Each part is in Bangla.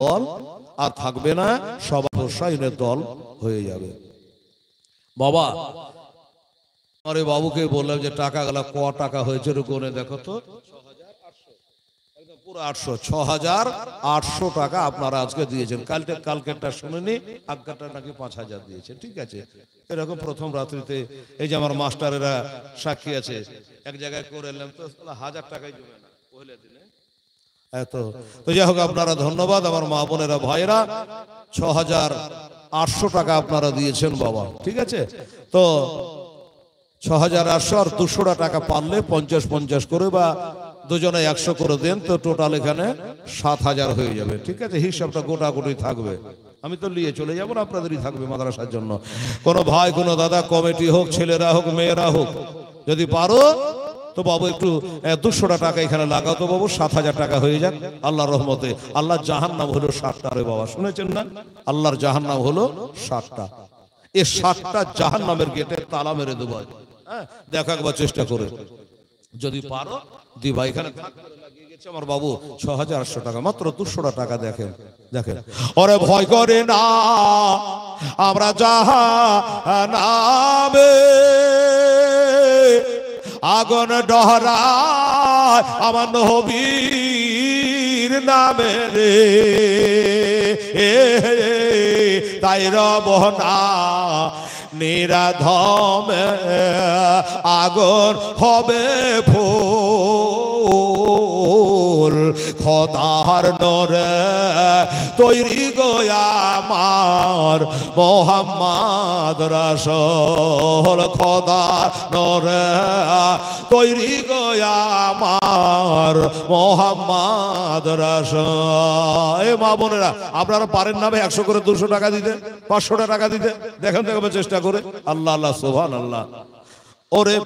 দল আর থাকবে না, সব হোসাইনের দল হয়ে যাবে। বাবা আরে বাবুকে বললাম যে টাকাগুলা ক টাকা হয়েছে গুনে দেখো তো, পুরো 800, 6800 টাকা আপনারা আজকে দিয়েছেন। কালকেরটা শুনেনি, আজকেরটা নাকি 5000 দিয়েছেন। ঠিক আছে, এরকম প্রথম রাত্রিতে এই যে আমার মাস্টারেরা সাক্ষী আছে, এক জায়গায় করে এলাম তো 1000 টাকাই জমে না পহেলে দিনে। তো যাই হোক, আপনারা ধন্যবাদ আমার মা বোনেরা ভাইরা, 6800 টাকা আপনারা দিয়েছেন বাবা। ঠিক আছে, তো 6800 আর 200 টাকা পারলে 50-50 করে বা দুজনে 100 করে দেন, তো টোটাল এখানে 7000 হয়ে যাবে। ঠিক আছে, হিসাবটা গোটাগুটি থাকবে, আমি তো নিয়ে চলে যাবো না, আপনাদেরই থাকবে মাদ্রাসার জন্য। কোনো ভাই কোনো দাদা, কমিটি হোক, ছেলেরা হোক, মেয়েরা হোক, যদি পারো তো বাবু একটু 200 টাকা এখানে লাগাও তো বাবু, 7000 টাকা হয়ে যাক আল্লাহর রহমতে। আল্লাহর জাহান্নাম হলো 7টা রে বাবা, শুনেছেন না? আল্লাহর জাহান্নাম হলো 7টা। এই 7টা জাহান্নামের গেটে তালা মেরে দেবো। হ্যাঁ, দেখো একবার চেষ্টা করে, যদি পারো দিবা। এখানে লাগিয়ে গেছে আমার বাবু 6800 টাকা, মাত্র 200 টাকা। দেখেন দেখেন, ওরে ভয় করে না আমরা জাহান্নামে আগুন ডহরায় আমার নবীর নামে রে, তাই রব না নিরাধমে আগুন হবে ফুল, খোদার নূরে তৈরি গো আমার মোহাম্মদ রাসূল, খোদার নূরে তৈরি গো আমার মোহাম্মদ রাসূল। এ মা বোনেরা, আপনারা পারেন না 100 করে 200 টাকা দিতে, 500 টাকা দিতে? দেখেন দেখবেন চেষ্টা করে। আল্লাহ আল্লাহ সুবহানাল্লাহ। ওরে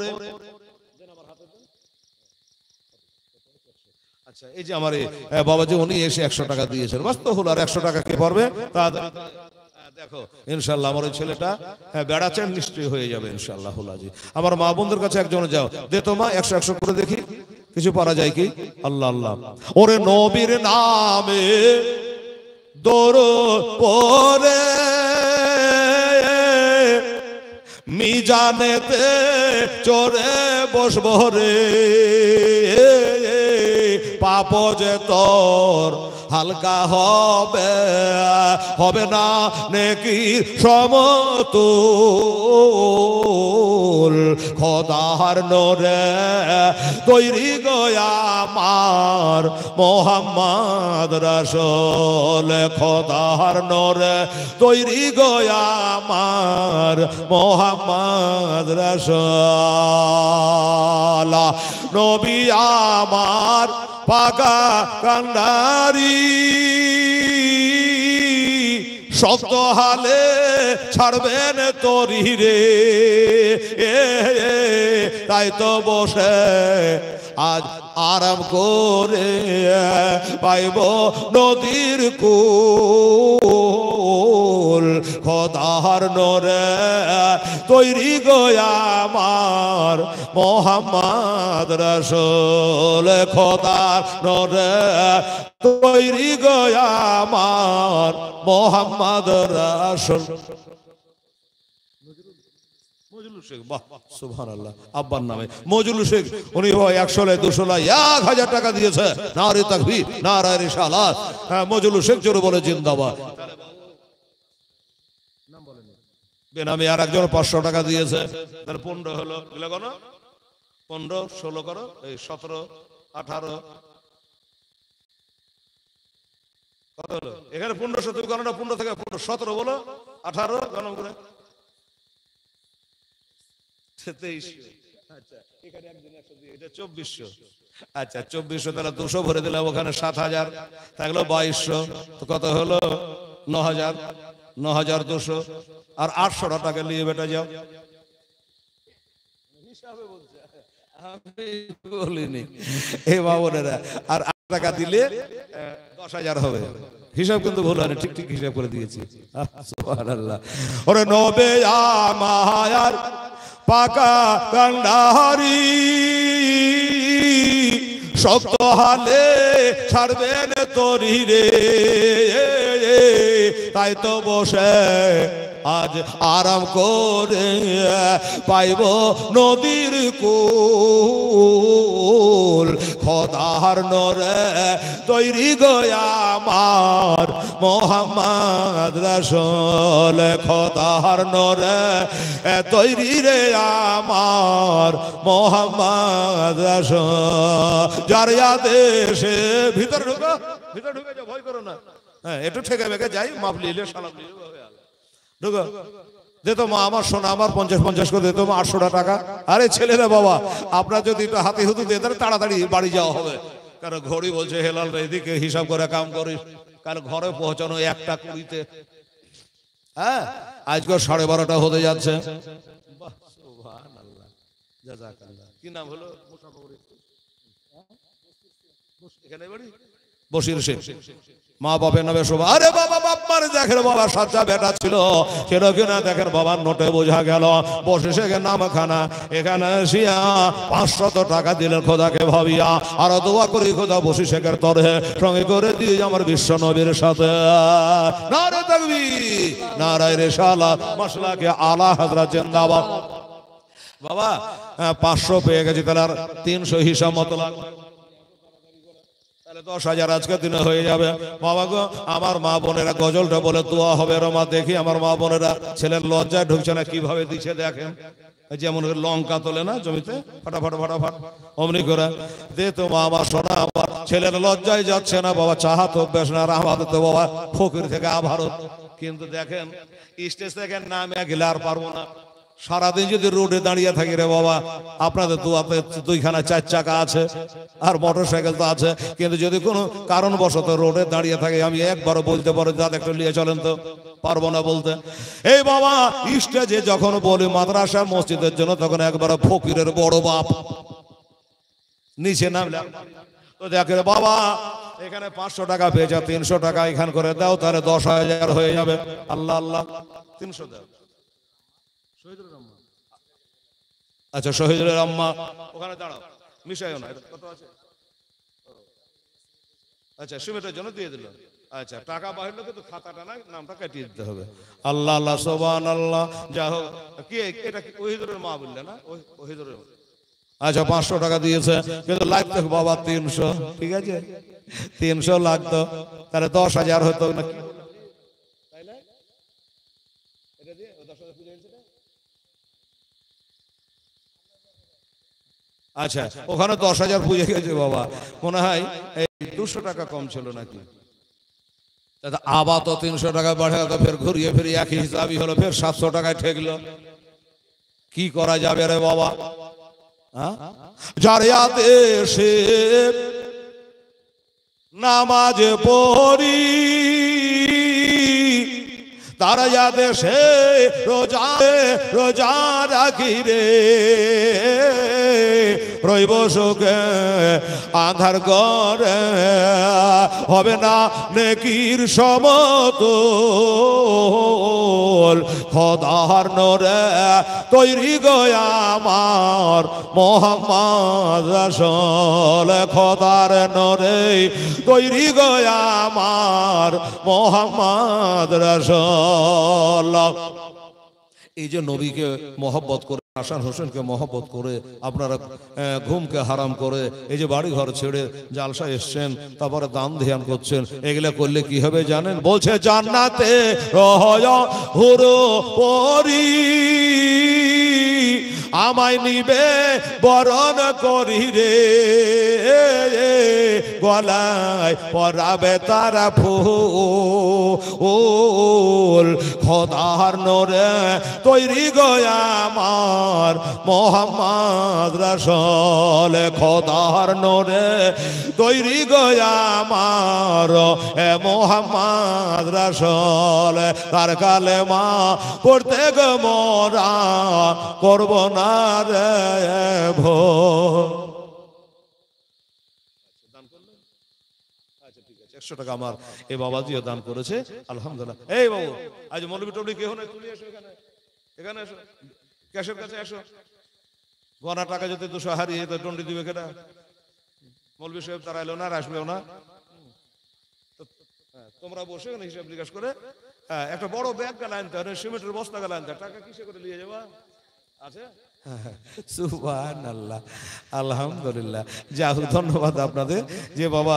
আচ্ছা, এই যে আমার বাবাজি উনি এসে 100 টাকা দিয়েছেন, বাস্তব হলো। আর 100 টাকা কে পারবে? দেখো ইনশাআল্লাহ আমার ওই ছেলেটা বেড়াচ্ছেন, নিশ্চয়ই হয়ে যাবে ইনশাআল্লাহ। জি, আমার মা বোনদের কাছে একজন যাও, দে তো মা 100 করে দেখি কিছু পারা যায় কি। আল্লাহ আল্লাহ। ওরে নবীর নামে দরুদ পড়ে মিজানেতে চড়ে বসবো রে, পাপ যে তোর হালকা হবে, হবে না নেকি সমতুল, খোদার নূরে তৈরি গো আমার মোহাম্মদ রাসূল, খোদার নূরে তৈরি গো আমার মোহাম্মদ রাসূল। নবী আমার পাকা কান্ডারি, শব্দ হালে ছাড়বেন তরি রে, তাই তো বসে আজ আরাম করে পাইব নদীর কুল, খোদার নূরে তৈরি গো আমার মোহাম্মদ রাসূল, খোদার নূরে তৈরি গো আমার মোহাম্মদ রাসূল। সুবহানাল্লাহ, আব্বার নামে মজলু শেখ, উনি 100 লাই 200 লাই 1000 টাকা দিয়েছে। নারে তাকবীর, নারে রিসালাত। মজলু শেখ জোরে বলে জিন্দাবাদ। বেনামে আর একজন 500 টাকা দিয়েছে, তার 15 হলো। এগুলো কোন 15 16 করো, এই 17 18 কত হলো? এখানে 15 17 গণনা, 15 থেকে 15 17 বলো, 18 গণনা করে 23। আচ্ছা, এখানে একজন 100 দিয়ে, এটা 2400। আচ্ছা 2400, তাহলে 200 ভরে দিলাম, ওখানে 7000 থাকলো 2200, তো কত হলো? 9000, 9200। আর 800 টাকা নিয়ে বেটা যাও। হিসাবে বলছে, আমি বলিনি। এই বাবুরা আর 8 টাকা দিলে 10000 হবে। হিসাব কিন্তু ভুল হয়নি, ঠিক ঠিক হিসাব করে দিয়েছি। সুবহানাল্লাহ। ওরে নবে আমার পাকা কান্ডারি, শক্ত হালে ছাড়বেন তরি রে, তাই তো বসে আজ আরাম করে পাইব নদীর কুল। খোদার নরে তৈরি গয়া আমার মোহাম্মদ রাসূল, খোদার নরে তৈরি রে আমার মোহাম্মদ রাসূল। যার আদেশে ভিতর ঢুকো, ভিতর ঢুকে যাও, ভয় করো না। হ্যাঁ, একটু ঠেকে বেঁকে যাই, মাপ নিলে সালাম নিলে ঢুকো। দিত মা আমার সোনা আমার 50-50 করে দিত মা 800 টাকা। আরে ছেলেরা বাবা, আপনার যদি একটু হাতে হুতু দিয়ে দেন তাড়াতাড়ি বাড়ি যাওয়া হবে। কারণ ঘড়ি বলছে হেলাল রে এদিকে হিসাব করে কাম করিস, কারণ ঘরে পৌঁছানো 1টা 20-তে। হ্যাঁ, আজকে 12:30 হতে যাচ্ছে। কি নাম হলো? এখানে বাড়ি বসির শেখ। মা বাপের নামে শোভা। আরে বাবা বাপ মারে দেখেন বাবা সাচ্চা বেটা ছিল, কেন কিনা দেখেন বাবার নোটে বোঝা গেল বসে শেখের নামখানা। এখানে শিয়া 500 টাকা দিলেন খোদাকে ভাবিয়া, আর দোয়া করি খোদা বসি শেখের তরে সঙ্গে করে দিয়ে আমার বিশ্ব নবীর সাথে। নারে তাকবীর, নারায়ে রিসালাত, মাশাআল্লাহ আলা হযরত জিন্দাবাদ। বাবা 500 পেয়ে গেছি, তাহলে আর 300 হিসাব মতো লাগবে, তাহলে 10,000 আজকের দিনে হয়ে যাবে। বাবা গো, আমার মা বোনেরা গজলটা বলে দোয়া হবে রমা। দেখি আমার মা বোনেরা ছেলের লজ্জায় ঢুকছে না, কিভাবে দিচ্ছে দেখেন। যেমন লঙ্কা তোলে না জমিতে, ফাটাফাট ফাটাফাট অমনি করে দে তো মা। আমার সোনা আমার ছেলের লজ্জায় যাচ্ছে না বাবা, চাহাত অভ্যাস না। আর আমাদের তো বাবা ফকির থেকে আভারত। কিন্তু দেখেন স্টেজ থেকে নামে গেলে আর পারবো না। সারাদিন যদি রোডে দাঁড়িয়ে থাকি রে বাবা, আপনাদের দোয়াতে 2খানা 4 চাকা আছে আর মোটরসাইকেল তো আছে, কিন্তু যদি কোনো কারণবশত রোডে দাঁড়িয়ে থাকে আমি একবারও বলতে পারো দাদা একটু নিয়ে চলেন, তো পারবো না বলতে। এই বাবা স্টেজে যখন বলি মাদ্রাসা মসজিদের জন্য, তখন একবার ফকিরের বড় বাপ নিচে নামলাম তো দেখে বাবা এখানে 500 টাকা পেয়েছে, 300 টাকা এখান করে দাও, তাহলে 10,000 হয়ে যাবে। আল্লাহ আল্লাহ, 300 দাও। আচ্ছা শহীদুলের আম্মা ওখানে দাঁড়াও, মিশাইও না। কত আছে? আচ্ছা সিমেন্টের জন্য দিয়ে দিল। আচ্ছা টাকা বাহির লোকে তো খাতাটা না, নামটা কাটিয়ে দিতে হবে। আল্লাহ আল্লাহ সুবহানাল্লাহ। যা হোক, কি এটা ওহিদুরের মা বললে না? ওহিদুরের। আচ্ছা 500 টাকা দিয়েছে, কিন্তু লাগতো বাবা 300। ঠিক আছে 300 লাগতো, তাহলে 10,000 হতো না। আচ্ছা ওখানে 10,000 পুজো গেছে বাবা, মনে হয় এই 200 টাকা কম ছিল নাকি। আবার তো 300 টাকা বাড়ে, তো ফের ঘুরিয়ে ফিরে একই হিসাবই হলো, ফের 700 টাকায় ঠেকলো। কি করা যাবে রে বাবা? যার আদেশে নামাজ পড়ি, তার আদেশে রোজা রাখি রে, রইব সুখে আধার করে, হবে না নেকির সমতুল। খোদার নূরে তৈরি গয়া আমার মোহাম্মদ রাসূল, খোদার নূরে তৈরি গয়া আমার মোহাম্মদ রাসূল। এই যে নবীকে মহব্বত করে, হাসান হোসেনকে মহব্বত করে আপনারা ঘুমকে হারাম করে এই যে বাড়ি ঘর ছেড়ে জালসা এসছেন, তারপরে দান ধ্যান করছেন, এগুলা করলে কি হবে জানেন? বলছে জান্নাতে হুরো পরি আমায় নিবে বরণ করি রে, গলায় পরাবে তারা ফুল। খোদার নূরে তৈরি গয়া আমার মোহাম্মদ রাসূল, খোদার নূরে তৈরি গয়া আমার মোহাম্মদ রাসূল। তার কালেমা পড়তে গো মোরা করব না রে ভোর। 100 টাকা আমার এই বাবাজিও দান করেছে, আলহামদুলিল্লাহ। এই বাবু আজ মৌলবি টবলি কেউ নেই, তুমি এসো এখানে, এখানে এসো, ক্যাশের কাছে এসো। গনা টাকা যদি 200 হারিয়ে তো টন্ডি দিবে কেটা? মৌলভী সাহেব তারা এলো না, আর আসবেও না। তোমরা বসে হিসাব নিকাশ করে একটা বড় ব্যাগ গেলে আনতে হবে, সিমেন্টের বস্তা গেলে আনতে, টাকা কিসে করে নিয়ে যাবা আছে? সুবহানাল্লাহ, আলহামদুলিল্লাহ। যাই হোক, ধন্যবাদ আপনাদের যে বাবা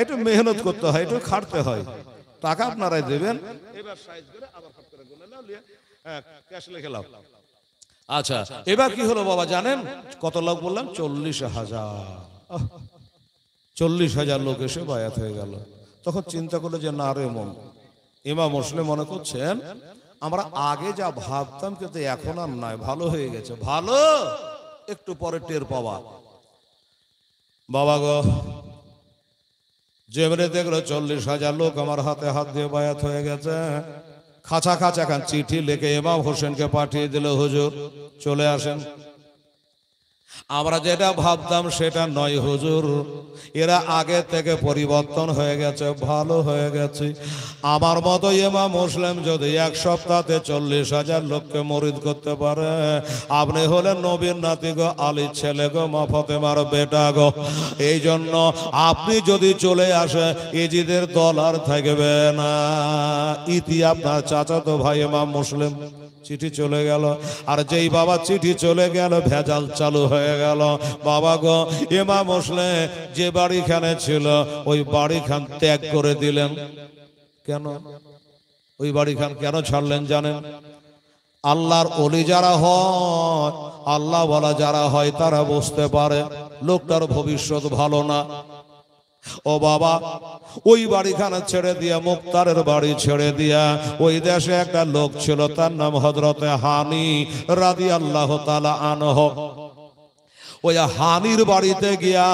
একটু মেহনত করতে হয়, একটু খাটতে হয়, টাকা আপনারাই দেবেন। এবার সাইজ করে আবার খাট করে গুনে নাও, নিয়ে ক্যাশ লিখে নাও। আচ্ছা, এবার কি হলো বাবা জানেন কত লোক বললাম? 40,000। 40,000 লোক এসে বায়াত হয়ে গেল। তখন চিন্তা করলো যে না রে মন, ইমাম মুসলিম মনে করছেন আমরা আগে যা ভাবতাম কিন্তু এখন আর নয়, ভালো হয়ে গেছে। ভালো একটু পরে টের পাওয়া। বাবা গো, যেমনি দেখলো 40,000 লোক আমার হাতে হাত দিয়ে বায়াত হয়ে গেছে, খাঁচা খাঁচা খান চিঠি লিখে ইমাম হোসেনকে পাঠিয়ে দিল, হুজুর চলে আসেন। আমরা যেটা ভাবতাম সেটা নয় হুজুর, এরা আগে থেকে পরিবর্তন হয়ে গেছে, ভালো হয়ে গেছে। আমার মতো ইমাম মুসলিম যদি এক সপ্তাহে 40,000 লোককে মরিদ করতে পারে, আপনি হলেন নবীর নাতি গো, আলীর ছেলে গো, মা ফাতেমার বেটা গো। এই জন্য আপনি যদি চলে আসে, ইজিদের দল আর থাকবে না। ইতি আপনার চাচাতো ভাই ইমাম মুসলিম। চিঠি চলে গেল, আর যেই বাবা চিঠি চলে গেল ভেজাল চালু হয়ে গেল। বাবা গো, ইমাম মুসলিম যে বাড়িখানে ছিল ওই বাড়িখান ত্যাগ করে দিলেন। কেন ওই বাড়িখান কেন ছাড়লেন জানেন? আল্লাহর ওলি যারা হয়, আল্লাহ বলা যারা হয়, তারা বুঝতে পারে লোকটার ভবিষ্যৎ ভালো না। ও বাবা, ওই বাড়িখানা ছেড়ে দিয়া, মুক্তারের বাড়ি ছেড়ে দিয়া, ওই দেশে একটা লোক ছিল, তার নাম হযরতে হানি রাদিয়াল্লাহু তাআলা আনহু। ওই হানির বাড়িতে গিয়া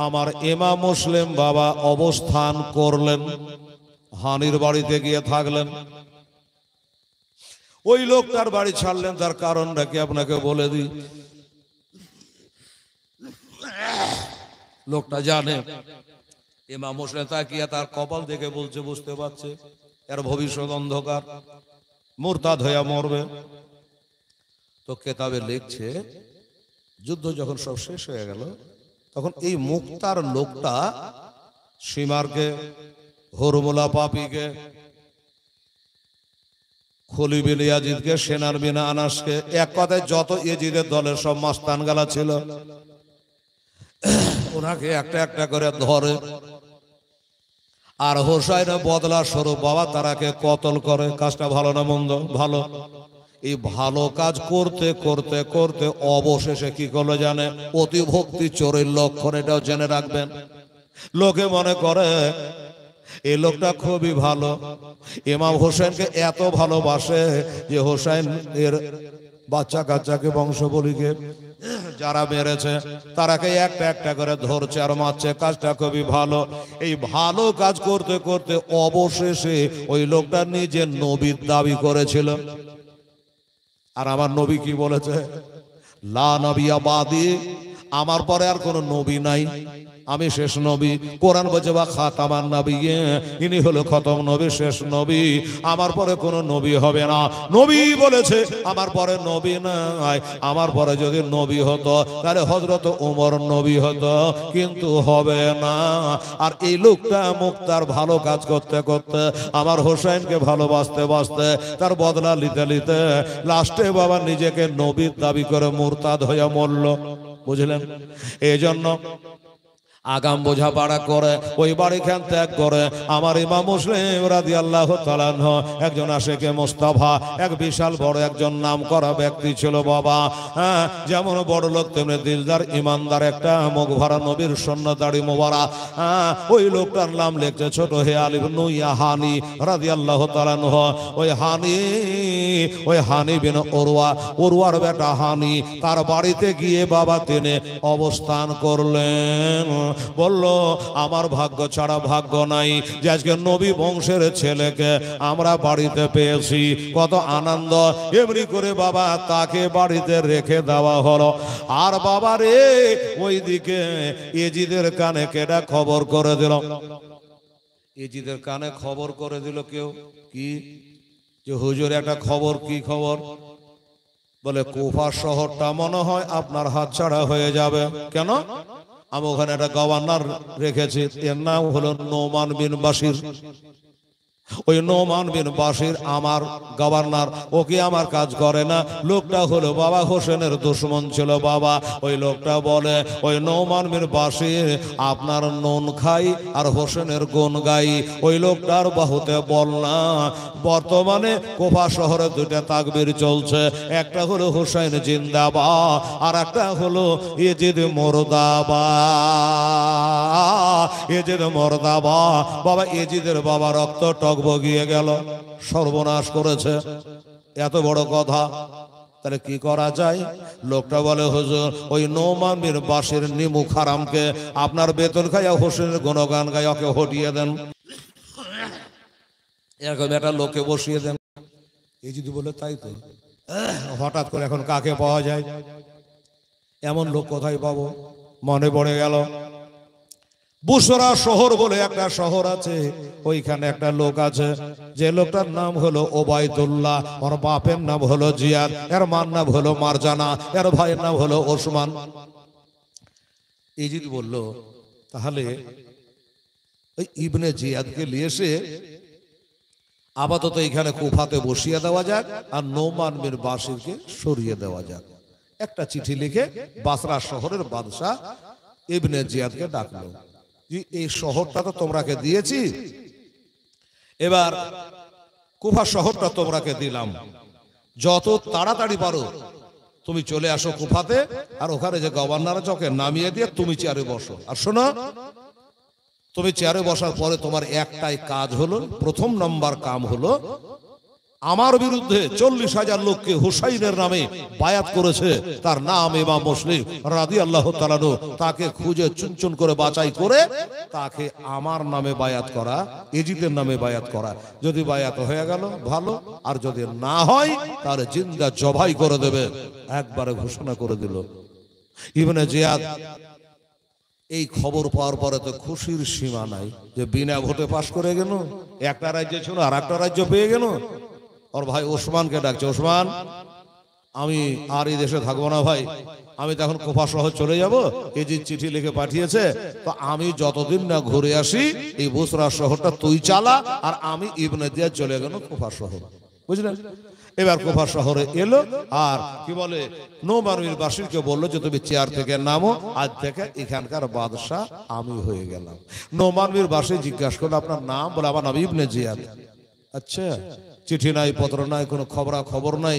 আমার ইমাম মুসলিম বাবা অবস্থান করলেন, হানির বাড়িতে গিয়ে থাকলেন। ওই লোকটার বাড়ি ছাড়লেন, তার কারণটা কি আপনাকে বলে দিই। লোকটা জানে ইমাম মুসলিম তাকিয়া তার কপাল দেখে বলছে, বুঝতে পারছে এর ভবিষ্যৎ অন্ধকার, মুরতাদ হইয়া মরবে। তো কেতাবে লিখছে যুদ্ধ যখন সব শেষ হয়ে গেল, তখন এই মুক্তার লোকটা সীমারকে, হরমুলা পাপিকে, খলিল বিন ইয়াজিদকে, সেনার বিন আনাসকে, এক কথায় যত ইয়াজিদের দলের সব মাস্তান গালা ছিল, ওনাকে একটা একটা করে ধরে। আর হোসাইন বদলা স্বরূপ বাবা তারাকে কতল করে। কাজটা ভালো না মন্দ? ভালো। এই ভালো কাজ করতে করতে করতে অবশেষে কি করলো জানে? অতি ভক্তি চোরের লক্ষণ, এটাও জেনে রাখবেন। লোকে মনে করে এই লোকটা খুবই ভালো, ইমাম হোসেনকে এত ভালোবাসে যে হোসেন এর বাচ্চা কাচ্চাকে, বংশবলীকে যারা মেরেছে তারাকে একটা একটা করে ধরছে আর মারছে। কাজটা খুবই ভালো। এই ভালো কাজ করতে করতে অবশেষে ওই লোকটা নিজে নবীর দাবি করেছিল। আর আমার নবী কি বলেছে? লা নবিয়া বাদি, আমার পরে আর কোন নবী নাই, আমি শেষ নবী। কোরআন বলছে বা খাতামান নবী, ইনি হলো খতম নবী, শেষ নবী, আমার পরে কোনো নবী হবে না। নবী বলেছে আমার পরে নবী নাই। আমার পরে যদি নবী হতো তাহলে হযরত ওমর নবী হতো, কিন্তু হবে না। আর এই লোকটা মুক্তার ভালো কাজ করতে করতে, আমার হোসেনকে ভালোবাসতে বাসতে, তার বদলা নিতে নিতে লাস্টে বাবা নিজেকে নবীর দাবি করে মুরতাদ হয়ে মরল। বুঝলেন? এই জন্য আগাম বোঝাপড়া করে ওই বাড়িখান ত্যাগ করে আমার ইমাম মুসলিম রাদিয়াল্লাহু তাআলা আনহু একজন আশিকে মুস্তাফা, এক বিশাল বড় একজন নাম করা ব্যক্তি ছিল বাবা। হ্যাঁ, যেমন বড় লোক তেমনি দিলদার, ইমানদার, একটা মুখ ভরা নবীর সৈন্য দাড়ি মোবারক। হ্যাঁ, ওই লোকটার নাম লিখছে ছোট হে আলী ইবনে হানি রাদিয়াল্লাহু তাআলা আনহু। ওই হানি বিন ওরওয়ার বেটা হানি, তার বাড়িতে গিয়ে বাবা তিনি অবস্থান করলেন। বলল আমার ভাগ্য ছাড়া ভাগ্য নাই যে আজকে নবী বংশের ছেলেকে আমরা বাড়িতে পেয়েছি, কত আনন্দ। এমনি করে বাবা তাকে বাড়িতে রেখে দেওয়া হলো। আর বাবা রে, ওইদিকে ইজিদের কানে কেডা খবর করে দিল? ইজিদের কানে খবর করে দিল কেউ, কি যে হুজুর একটা খবর। কি খবর? বলে কুফা শহরটা মনে হয় আপনার হাতছাড়া হয়ে যাবে। কেন? আমি ওখানে একটা গভর্নর রেখেছি, এর নাম হলো নোমান বিন বাশির। ওই নোমান বিন বাশির আমার গভর্নর, ওকে আমার কাজ করে না। লোকটা হলো বাবা হোসেনের দুশমন ছিল বাবা। ওই লোকটা বলে ওই নোমান বিন বাশির আপনার নুন খাই আর হোসেনের গুণ গাই। ওই লোকটার বাহুতে বল না। বর্তমানে কুফা শহরে দুইটা তাকবীর চলছে, একটা হলো হোসেন জিন্দাবাদ আর একটা হলো ইয়েজিদ মুর্দাবাদ। ইয়েজিদ মুর্দাবাদ। বাবা ইয়েজিদের বাবা রক্ত টক বগিয়ে গেল, সর্বনাশ করেছে। এত বড় কথা, তাহলে কি করা যায়? লোকটা বলে হুজুর ওই নোমান বিন বাশির নিমুখ হারামকে আপনার বেতন খাইয়া হোসেনের গুণগান গাই ওকে হটিয়ে দেন, এরকম একটা লোককে বসিয়ে দেন। এই যদি বলে তাই তো হঠাৎ করে এখন কাকে পাওয়া যায়? এমন লোক কোথায় পাবো? মনে পড়ে গেল বুসরা শহর বলে একটা শহর আছে, ওইখানে একটা লোক আছে, যে লোকটার নাম হলো ওবায়দুল্লাহ, ওর বাপের নাম হলো জিয়াদ, এর মার নাম হলো মারজানা, এর ভাইয়ের নাম হলো ওসমান। এই যদি বললো তাহলে ওই ইবনে জিয়াদকে নিয়ে এসে আপাতত এখানে কুফাতে বসিয়ে দেওয়া যাক আর নোমান বিন বাশিরকে সরিয়ে দেওয়া যাক। একটা চিঠি লিখে বাসরা শহরের বাদশা ইবনে জিয়াদকে ডাকলো, এই শহরটা তো তোমরাকে দিয়েছি, এবার কুফা শহরটা তোমরাকে দিলাম, যত তাড়াতাড়ি পারো তুমি চলে আসো কুফাতে, আর ওখানে যে গভর্নর আছে ওকে নামিয়ে দিয়ে তুমি চেয়ারে বসো। আর শোনো, তুমি চেয়ারে বসার পরে তোমার একটাই কাজ হলো, প্রথম নম্বর কাম হলো আমার বিরুদ্ধে 40,000 লোককে হুসাইনের নামে বায়াত করেছে, তার নাম ইমাম মুসলিম রাদিয়াল্লাহু তাআলা আনহু, তাকে খুঁজে চুনচুন করে বাছাই করে তাকে আমার নামে বায়াত করা, এজিদের নামে বায়াত করা। যদি বায়াত হয়ে গেল ভালো, আর যদি না হয় তার জিন্দা জবাই করে দেবে। একবারে ঘোষণা করে দিল। ইবনে জিয়াদ এই খবর পাওয়ার পরে তো খুশির সীমা নাই, যে বিনা ভোটে পাশ করে গেল, একটা রাজ্য ছিল আর একটা রাজ্য পেয়ে গেল। ওর ভাই ওসমানকে ডাকছে, ওসমান আমি আর এই দেশে থাকবো না ভাই, আমি তখন কুফা শহর চলে যাব, এই যে চিঠি লিখে পাঠিয়েছে, তো আমি যতদিন না ঘুরে আসি এই বুসরা শহরটা তুই চালা, আর আমি ইবনে জিয়াদ চলে গেল কুফা শহর। বুঝলেন? এবার কুফা শহরে এলো, আর কি বলে নোমান বিন বাশিরকে বললো যে তুমি চেয়ার থেকে নামো, আজ থেকে এখানকার বাদশা আমি হয়ে গেলাম। নোমান বিন বাশির জিজ্ঞাসা করলো আপনার নাম? বলে আমার নাম ইবনে জিয়াদ। আচ্ছা, চিঠি নাই, পত্র নাই, কোনো খবর নাই,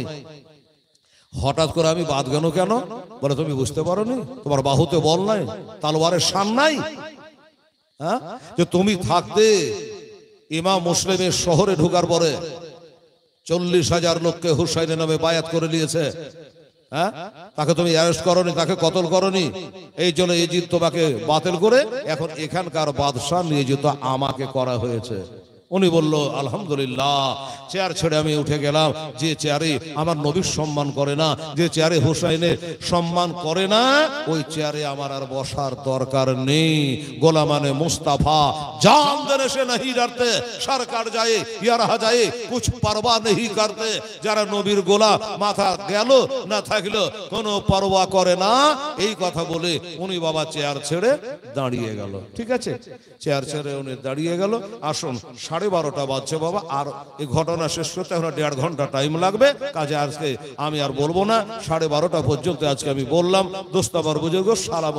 হঠাৎ করে আমি বাদ গেল কেন? বলে তুমি বুঝতে পারোনি, তোমার বাহুতে বল নাই, তালওয়ারের শান নাই? হ্যাঁ, যে তুমি থাকতে ইমাম মুসলিমের শহরে ঢোকার পরে 40,000 লোককে হুসাইনের নামে বায়াত করে নিয়েছে, হ্যাঁ, তাকে তুমি অ্যারেস্ট করনি, তাকে কতল করনি, এই জন্য এজিদ তোমাকে বাতিল করে এখন এখানকার বাদশা নিয়োজিত আমাকে করা হয়েছে। উনি বলল আলহামদুলিল্লাহ, চেয়ার ছেড়ে আমি উঠে গেলাম। যে চেয়ারে আমার নবীর সম্মান করে না, যে চেয়ারে হুসাইনের সম্মান করে না, ওই চেয়ারে আমার আর বসার দরকার নেই। গোলামানে মুস্তাফা জান দেনে সে नहीं डरते, सर काट जाए या रहा जाए कुछ परवाह नहीं करते। যারা নবীর গোলাম, মাথা গেল না থাকলো কোনো পরোয়া করে না, এই কথা বলে উনি বাবা চেয়ার ছেড়ে দাঁড়িয়ে গেল। ঠিক আছে, চেয়ার ছেড়ে উনি দাঁড়িয়ে গেল। আসুন 12:30 বাজছে বাবা, আর এই ঘটনা শেষ করতে এখন 1.5 ঘন্টা টাইম লাগবে। কাজে আজকে আমি আর বলবো না, 12:30 পর্যন্ত আজকে আমি বললাম। দোস্ত আমার বুজুর্গ সালাম।